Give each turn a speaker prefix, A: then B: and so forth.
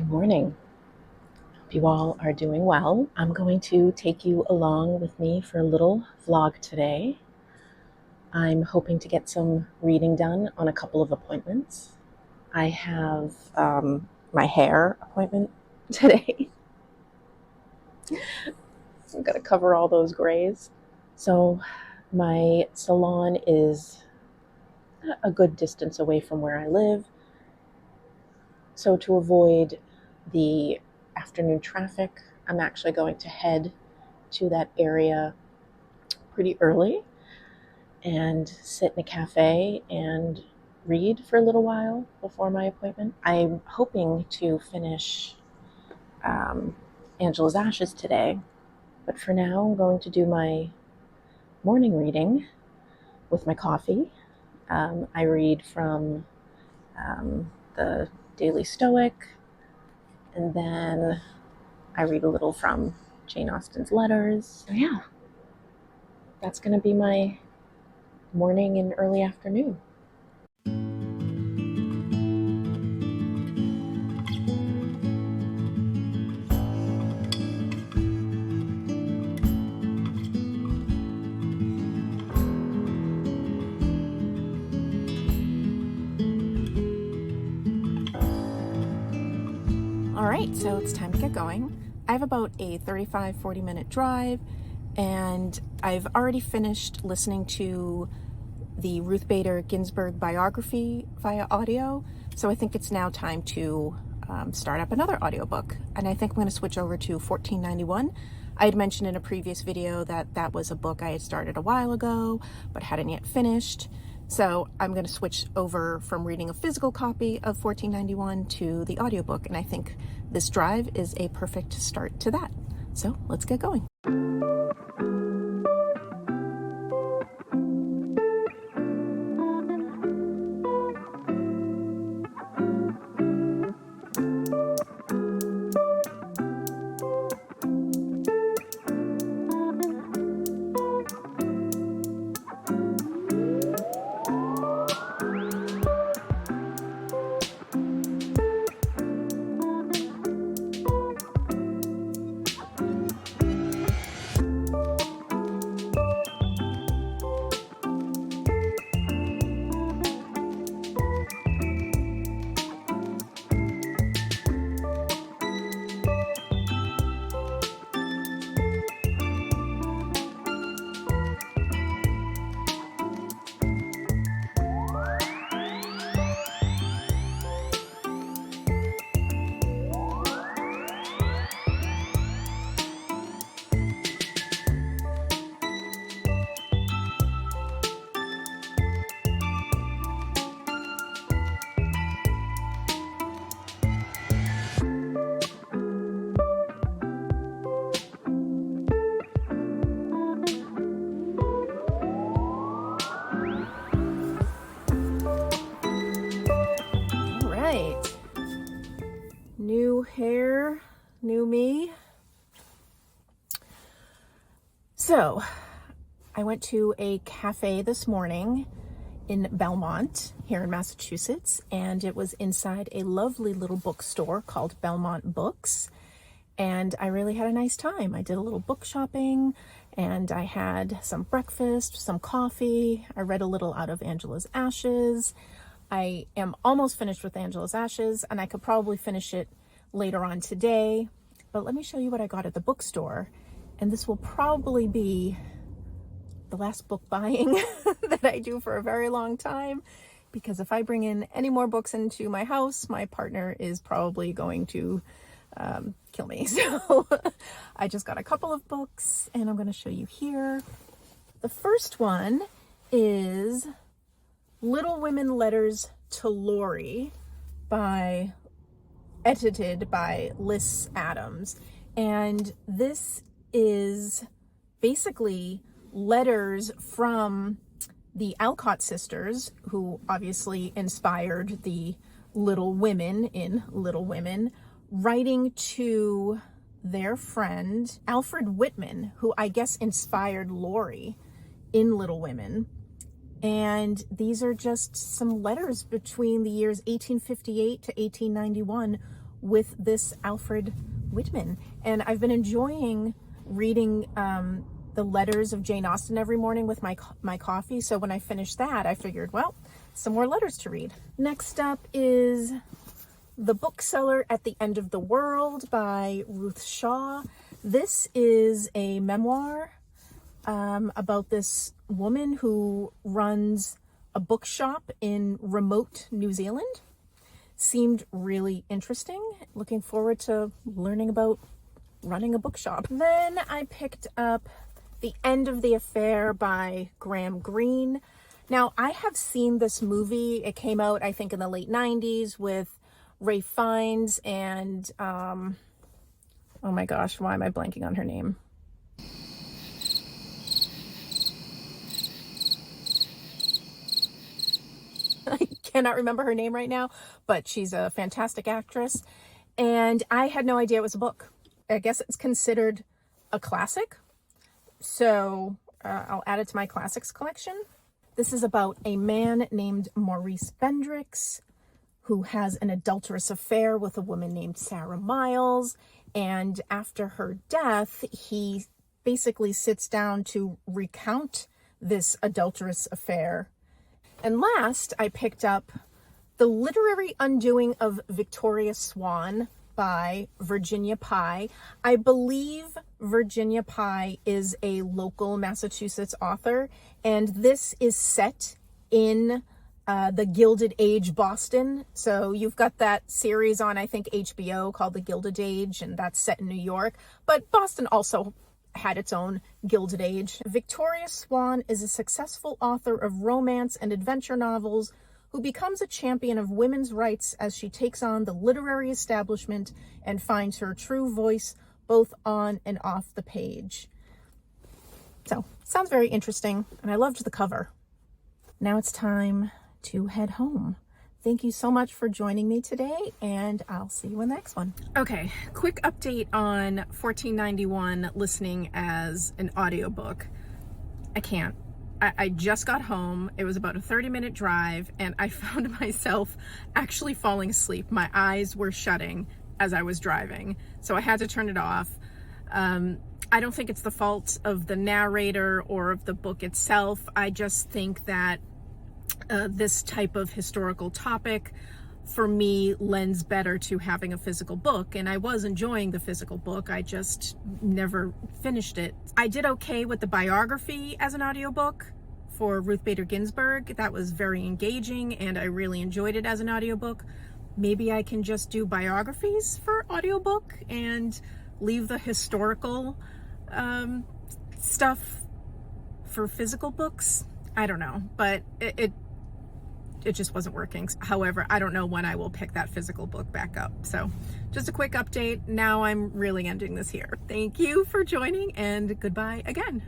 A: Good morning. Hope you all are doing well. I'm going to take you along with me for a little vlog today. I'm hoping to get some reading done on a couple of appointments. I have my hair appointment today. I'm going to cover all those grays. So my salon is a good distance away from where I live. So to avoid the afternoon traffic, I'm actually going to head to that area pretty early and sit in a cafe and read for a little while before my appointment. I'm hoping to finish Angela's Ashes today, but for now I'm going to do my morning reading with my coffee. I read from the Daily Stoic, and then I read a little from Jane Austen's letters. So yeah, that's going to be my morning and early afternoon. All right, so it's time to get going. I have about a 35-40 minute drive, and I've already finished listening to the Ruth Bader Ginsburg biography via audio, so I think it's now time to start up another audiobook, and I think I'm going to switch over to 1491. I had mentioned in a previous video that that was a book I had started a while ago but hadn't yet finished. So I'm going to switch over from reading a physical copy of 1491 to the audiobook, and I think this drive is a perfect start to that. So let's get going. New hair, new me. So I went to a cafe this morning in Belmont here in Massachusetts, and it was inside a lovely little bookstore called Belmont Books, and I really had a nice time. I did a little book shopping, and I had some breakfast, some coffee. I read a little out of Angela's Ashes. I am almost finished with Angela's Ashes, and I could probably finish it later on today, but let me show you what I got at the bookstore, and this will probably be the last book buying that I do for a very long time, because if I bring in any more books into my house, my partner is probably going to kill me. So I just got a couple of books, and I'm going to show you here. The first one is Little Women Letters to Laurie, edited by Liz Adams. And this is basically letters from the Alcott sisters, who obviously inspired the Little Women in Little Women, writing to their friend Alfred Whitman, who I guess inspired Laurie in Little Women. And these are just some letters between the years 1858 to 1891, with this Alfred Whitman. And I've been enjoying reading the letters of Jane Austen every morning with my coffee. So when I finished that, I figured, well, some more letters to read. Next up is The Bookseller at the End of the World by Ruth Shaw. This is a memoir about this woman who runs a bookshop in remote New Zealand. Seemed really interesting. Looking forward to learning about running a bookshop. Then I picked up The End of the Affair by Graham Greene. Now, I have seen this movie. It came out, I think, in the late 90s with Ralph Fiennes and, oh my gosh, why am I blanking on her name? I cannot remember her name right now, but she's a fantastic actress. And I had no idea it was a book. I guess it's considered a classic. So I'll add it to my classics collection. This is about a man named Maurice Bendrix who has an adulterous affair with a woman named Sarah Miles. And after her death, he basically sits down to recount this adulterous affair. And last, I picked up The Literary Undoing of Victoria Swan by Virginia Pye. I believe Virginia Pye is a local Massachusetts author, and this is set in the Gilded Age Boston. So you've got that series on, I think, HBO called The Gilded Age, and that's set in New York. But Boston also had its own Gilded Age. Victoria Swan is a successful author of romance and adventure novels who becomes a champion of women's rights as she takes on the literary establishment and finds her true voice both on and off the page. So, sounds very interesting, and I loved the cover. Now it's time to head home. Thank you so much for joining me today, and I'll see you in the next one. Okay, quick update on 1491 listening as an audiobook. I can't. I just got home. It was about a 30-minute drive, and I found myself actually falling asleep. My eyes were shutting as I was driving, so I had to turn it off. I don't think it's the fault of the narrator or of the book itself. I just think that this type of historical topic for me lends better to having a physical book, and I was enjoying the physical book. I just never finished it. I did okay with the biography as an audiobook for Ruth Bader Ginsburg. That was very engaging and I really enjoyed it as an audiobook. Maybe I can just do biographies for audiobook and leave the historical stuff for physical books. I don't know, but it just wasn't working. However, I don't know when I will pick that physical book back up. So just a quick update. Now I'm really ending this here. Thank you for joining, and goodbye again.